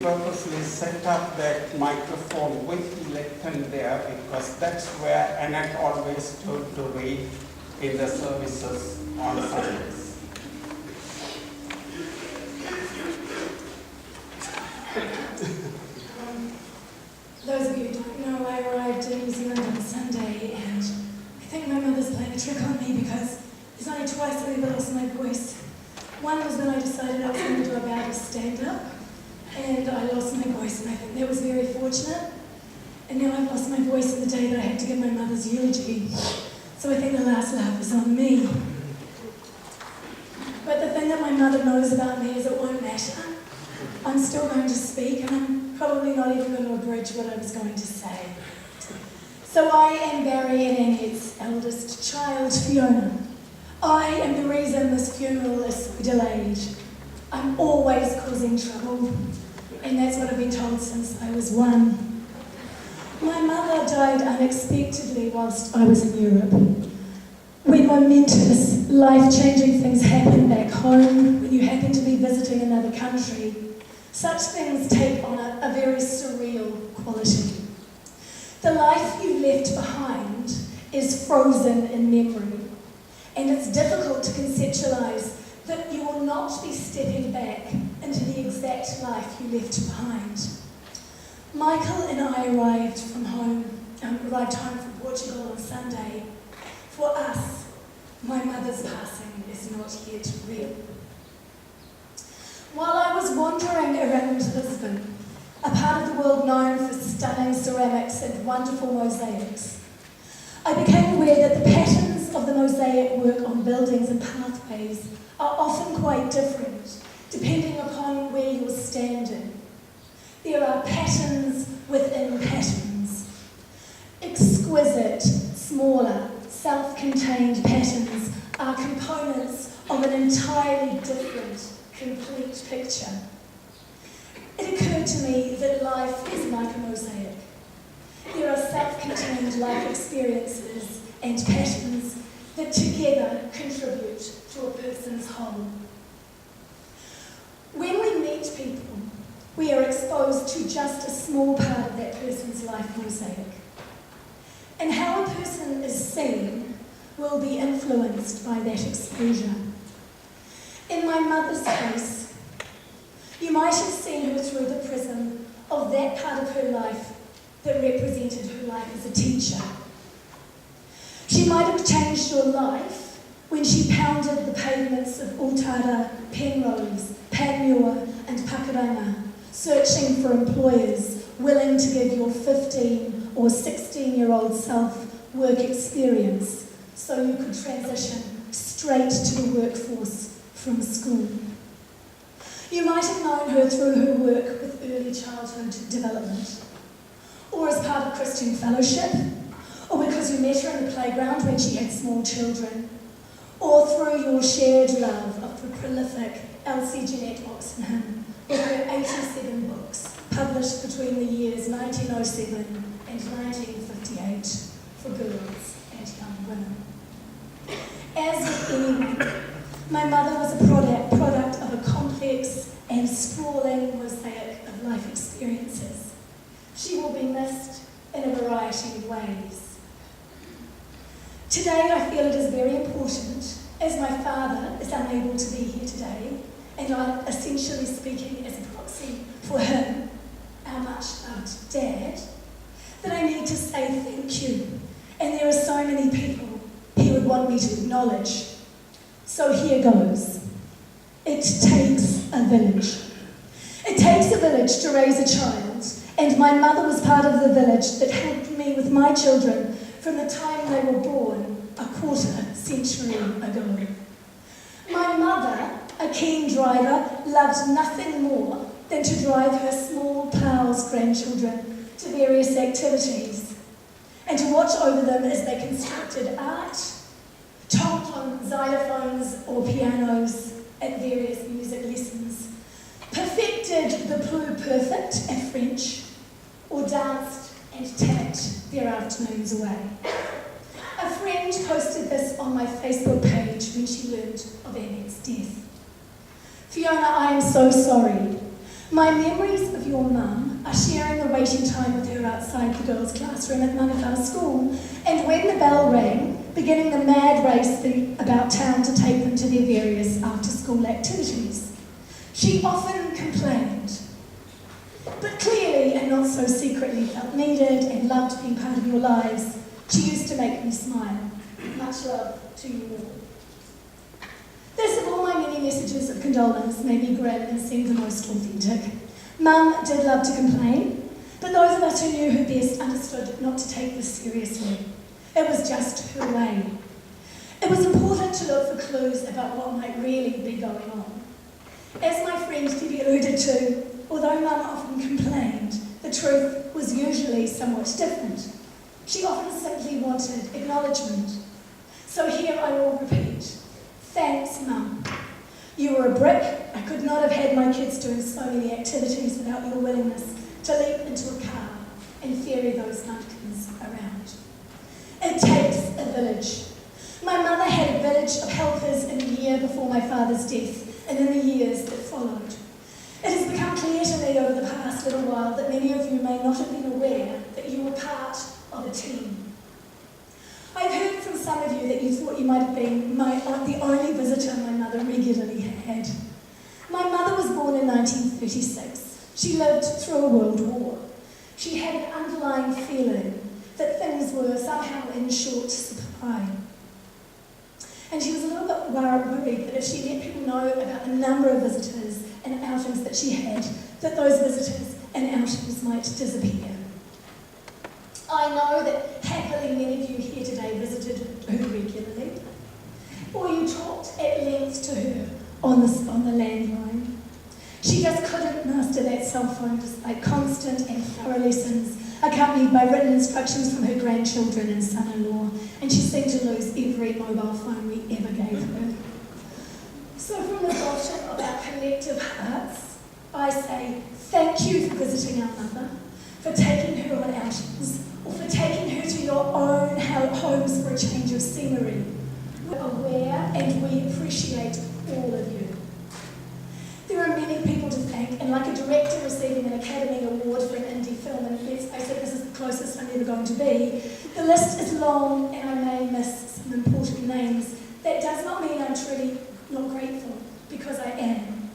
purposely set up that microphone with the lectern there because that's where Annette always stood to read in the services on Sundays. Those of you who don't know, I arrived in New Zealand on Sunday, and I think my mother's playing a trick on me because there's only twice I've ever lost my voice. One was when I decided I was going to do a bout of stand-up, and I lost my voice, and I think that was very fortunate. And now I've lost my voice on the day that I had to give my mother's eulogy, so I think the last laugh is on me. But the thing that my mother knows about me is it won't matter. I'm still going to speak, and I'm probably not even going to abridge what I was going to say. So I am Barry and Annettes' eldest child, Fiona. I am the reason this funeral is so delayed. I'm always causing trouble, and that's what I've been told since I was 1. My mother died unexpectedly whilst I was in Europe. When momentous, life-changing things happen back home, when you happen to be visiting another country, such things take on a very surreal quality. The life you left behind is frozen in memory, and it's difficult to conceptualise that you will not be stepping back into the exact life you left behind. Michael and I arrived home from Portugal on Sunday. For us, my mother's passing is not yet real. While I was wandering around Lisbon, a part of the world known for stunning ceramics and wonderful mosaics, I became aware that the patterns of the mosaic work on buildings and pathways are often quite different, depending upon where you're standing. There are patterns within patterns. Exquisite, smaller, self-contained patterns are components of an entirely different, complete picture. It occurred to me that life is like a mosaic. There are self-contained life experiences and patterns that together contribute to a person's whole. When we meet people, we are exposed to just a small part of that person's life mosaic. And how a person is seen will be influenced by that exposure. In my mother's case, you might have seen her through the prism of that part of her life that represented her life as a teacher. She might have changed your life when she pounded the pavements of Ultara, Penrose, Panmure and Pakuranga, searching for employers willing to give your 15 or 16-year-old self work experience so you could transition straight to the workforce from school. You might have known her through her work with early childhood development, or as part of Christian fellowship, or because you met her in the playground when she had small children, or through your shared love of the prolific Elsie Jeanette Oxenham with her 87 books, published between the years 1907 and 1958 for girls and young women. As with anyone, my mother was a product of a complex and sprawling mosaic of life experiences. She will be missed in a variety of ways. Today I feel it is very important, as my father is unable to be here today, and I'm essentially speaking as a proxy for him, our much loved dad, that I need to say thank you. And there are so many people he would want me to acknowledge. So here goes. It takes a village. It takes a village to raise a child, and my mother was part of the village that helped me with my children from the time they were born a quarter century ago. My mother, a keen driver, loved nothing more than to drive her small pals' grandchildren to various activities and to watch over them as they constructed art, tomped on xylophones or pianos at various music lessons, perfected the pluperfect at French, or danced and tapped their afternoons away. A friend posted this on my Facebook page when she learned of Annettes' death. Fiona, I am so sorry, My memories of your mum are sharing the waiting time with her outside the girls' classroom at Manukau School, and when the bell rang, beginning the mad race about town to take them to their various after-school activities. She often complained, but clearly and not so secretly felt needed and loved being part of your lives. She used to make me smile. Much love to you all. This of all my many messages of condolence made me grin and seemed the most authentic. Mum did love to complain, but those of us who knew her best understood not to take this seriously. It was just her way. It was important to look for clues about what might really be going on. As my friend Debbie alluded to, although Mum often complained, the truth was usually somewhat different. She often simply wanted acknowledgement. So here I will repeat. Thanks, Mum. You were a brick. I could not have had my kids doing so many activities without your willingness to leap into a car and ferry those munchkins around. It takes a village. My mother had a village of helpers in the year before my father's death and in the years that followed. It has become clear to me over the past little while that many of you may not have been aware that you were part of a team. I've heard from some of you that you thought you might have been the only visitor my mother regularly had. My mother was born in 1936. She lived through a world war. She had an underlying feeling that things were somehow in short supply. And she was a little bit worried that if she let people know about the number of visitors and outings that she had, that those visitors and outings might disappear. I know that happily many of you here today visited her regularly, or you talked at length to her on the landline. She just couldn't master that cell phone despite constant and thorough lessons, accompanied by written instructions from her grandchildren and son-in-law, and she seemed to lose every mobile phone we ever gave her. So from the bottom of our collective hearts, I say thank you for visiting our mother, for taking her on outings, or for taking her to your own homes for a change of scenery. We're aware and we appreciate all of you. There are many people to thank, and like a director receiving an Academy Award for an indie film, and let's face it, this is the closest I'm ever going to be, the list is long and I may miss some important names. That does not mean I'm truly not grateful, because I am.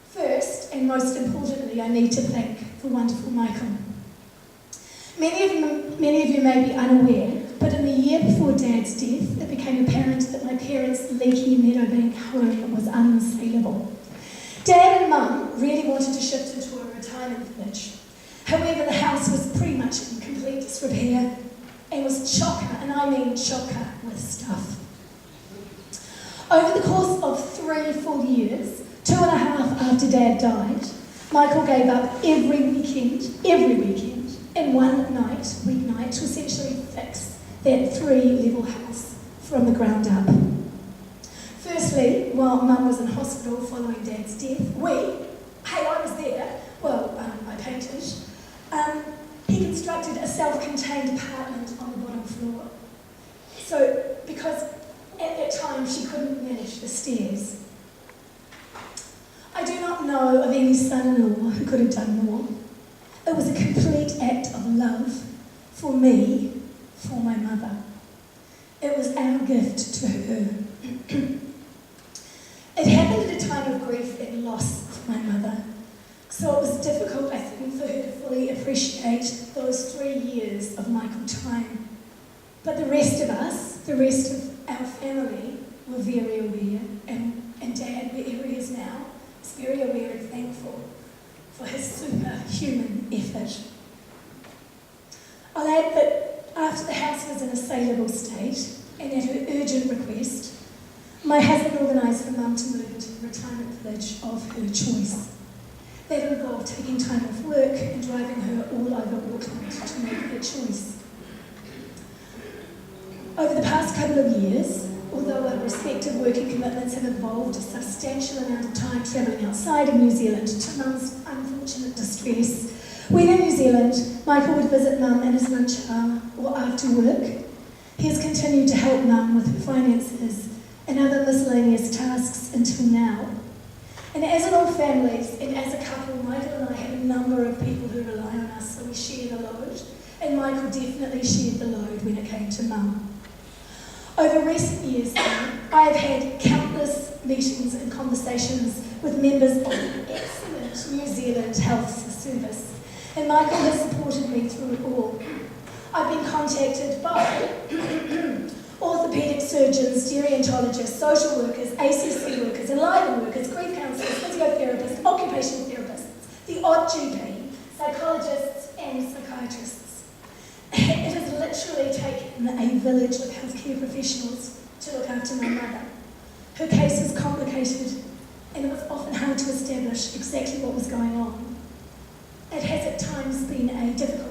First, and most importantly, I need to thank the wonderful Michael. Many of you may be unaware, but in the year before Dad's death, it became apparent that my parents' leaky Meadowbank home was unassailable. Dad and Mum really wanted to shift into a retirement village. However, the house was pretty much in complete disrepair and was chocker, and I mean chocker, with stuff. Over the course of 3 full years, 2.5 after Dad died, Michael gave up every weekend, and one weeknight, to essentially fix that 3-level house from the ground up. Firstly, while Mum was in hospital following Dad's death, I was there, I painted, he constructed a self-contained apartment on the bottom floor. So, because at that time she couldn't manage the stairs. I do not know of any son-in-law who could have done more. It was a complete act of love for me, for my mother. It was our gift to her. It happened at a time of grief and loss for my mother. So it was difficult, I think, for her to fully appreciate those 3 years of Michael time. But the rest of us, the rest of our family, were very aware, and Dad, wherever he is now, is very aware and thankful for his superhuman effort. I'll add that after the house was in a saleable state, and at her urgent request, my husband organised for Mum to move into the retirement village of her choice. That involved taking time off work and driving her all over Auckland to make that choice. Over the past couple of years, although our respective working commitments have involved a substantial amount of time travelling outside of New Zealand to Mum's unfortunate distress, when in New Zealand, Michael would visit Mum at his lunch hour or after work. He has continued to help Mum with her finances and other miscellaneous tasks until now. And as in all families, and as a couple, Michael and I have a number of people who rely on us, so we share the load. And Michael definitely shared the load when it came to Mum. Over recent years, I have had countless meetings and conversations with members of the excellent New Zealand Health Service, and Michael has supported me through it all. I've been contacted by orthopaedic surgeons, gerontologists, social workers, ACC workers, enliven workers, grief counsellors, physiotherapists, occupational therapists, the odd GP, psychologists and psychiatrists. It has literally taken a village of healthcare professionals to look after my mother. Her case was complicated and it was often hard to establish exactly what was going on. It has at times been a difficult,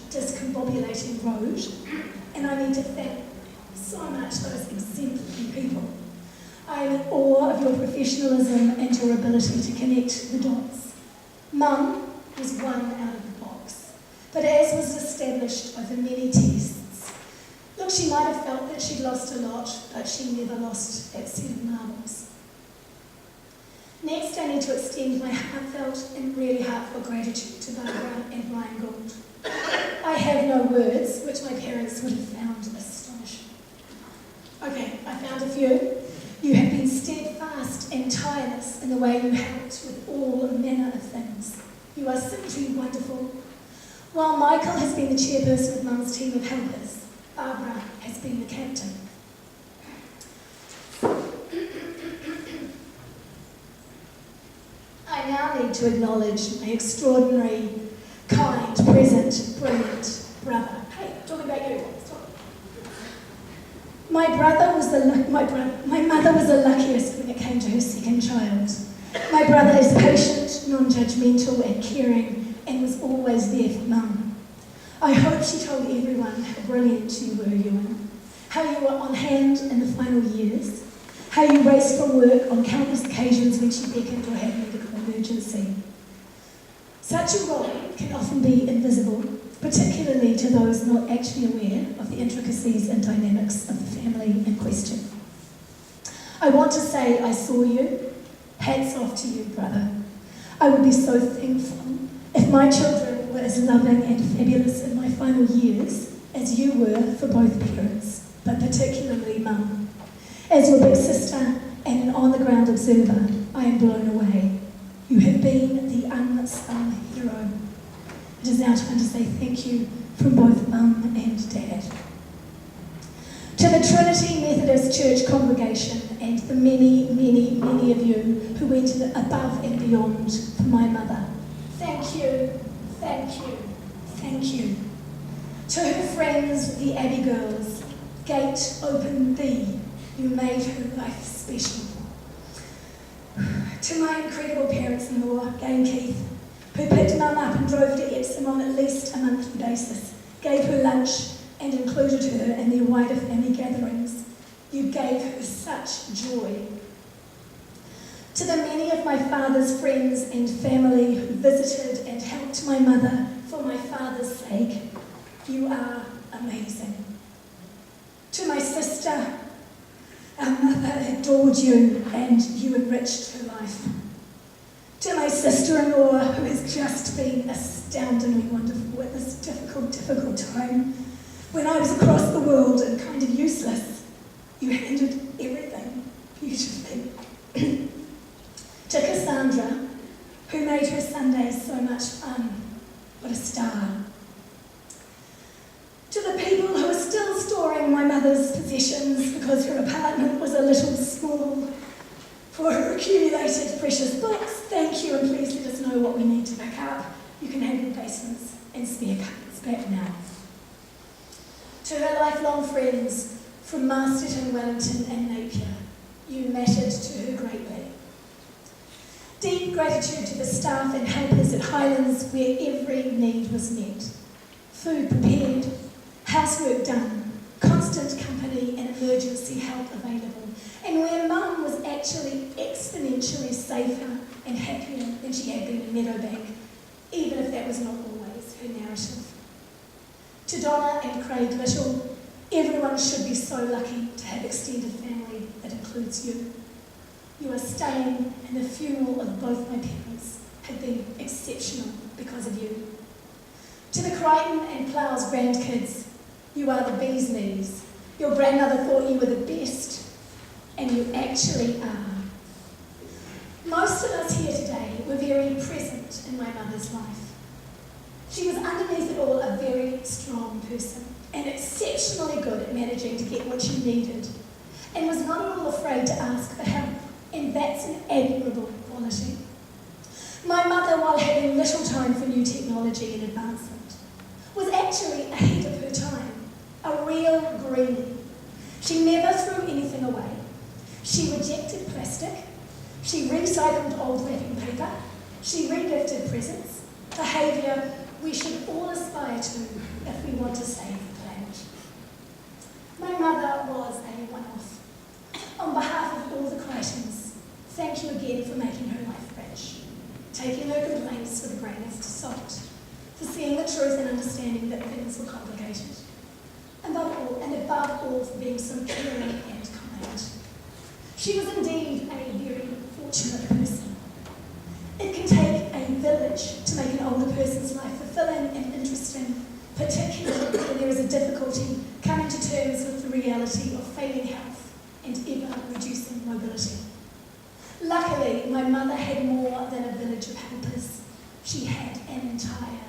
discombobulating road, and I need to thank so much those exemplary people. I am in awe of your professionalism and your ability to connect the dots. Mum was one out of the box, but as was established over many tests, look, she might have felt that she'd lost a lot, but she never lost at 7 marbles. Next, I need to extend my heartfelt and really heartfelt gratitude to Barbara and Brian Gould. I have no words, which my parents would have found astonishing. Okay, I found a few. You have been steadfast and tireless in the way you helped with all manner of things. You are simply wonderful. While Michael has been the chairperson of Mum's team of helpers, Barbara has been the captain. I now need to acknowledge my extraordinary, kind, present, brilliant brother. Hey, talking about you. Stop. My mother was the luckiest when it came to her second child. My brother is patient, non-judgmental and caring, and was always there for Mum. I hope she told everyone how brilliant you were, Ewan, how you were on hand in the final years, how you raced from work on countless occasions when she beckoned or had medical emergency. Such a role can often be invisible, particularly to those not actually aware of the intricacies and dynamics of the family in question. I want to say I saw you. Hats off to you, brother. I would be so thankful if my children were as loving and fabulous in my final years as you were for both parents, but particularly Mum. As your big sister and an on-the-ground observer, I am blown away. You have been the unsung hero. It is now time to say thank you from both Mum and Dad. To the Trinity Methodist Church congregation and the many, many, many of you who went above and beyond for my mother, thank you, thank you, thank you. To her friends, the Abbey girls, gate open thee, you made her life special. To my incredible parents-in-law, Gay and Keith, who picked Mum up and drove to Epsom on at least a monthly basis, gave her lunch and included her in their wider family gatherings. You gave her such joy. To the many of my father's friends and family who visited and helped my mother for my father's sake, you are amazing. To my sister, our mother adored you and you enriched her life. To my sister-in-law, who has just been astoundingly wonderful at this difficult, difficult time, when I was across the world and kind of useless, you handled everything beautifully. To Cassandra, who made her Sundays so much fun. What a star. To the people who are still storing my mother's possessions because her apartment was a little small for her accumulated precious books, thank you, and please let us know what we need to back up. You can have your basements and spare cupboards back now. To her lifelong friends from Masterton, Wellington and Napier, you mattered to her greatly. Deep gratitude to the staff and helpers at Highlands where every need was met. Food prepared, housework done, constant company and emergency help available, and where Mum was actually exponentially safer and happier than she had been in Meadowbank, even if that was not always her narrative. To Donna and Craig Little, Everyone should be so lucky to have extended family that includes you. You are stunning, and the funeral of both my parents have been exceptional because of you. To the Crichton and Plough's grandkids, you are the bee's knees. Your grandmother thought you were the best, and you actually are. Most of us here today were very present in my mother's life. She was underneath it all a very strong person and exceptionally good at managing to get what she needed, and was not at all afraid to ask for help, and that's an admirable quality. My mother, while having little time for new technology and advancement, was actually ahead of her time, a real greenie. She never threw anything away. She rejected plastic. She recycled old wrapping paper. She regifted presents. Behaviour we should all aspire to if we want to save the planet. My mother was a one-off. On behalf of all the Crichtons, thank you again for making her life rich, taking her complaints with a grain of salt, for seeing the truth and understanding that things were complicated, and above all for being so caring and kind. She was indeed a very fortunate person. It can take a village to make an older person's life fulfilling and interesting, particularly when there is a difficulty coming to terms with the reality of failing health and ever-reducing mobility. Luckily, my mother had more than a village of helpers. She had an entire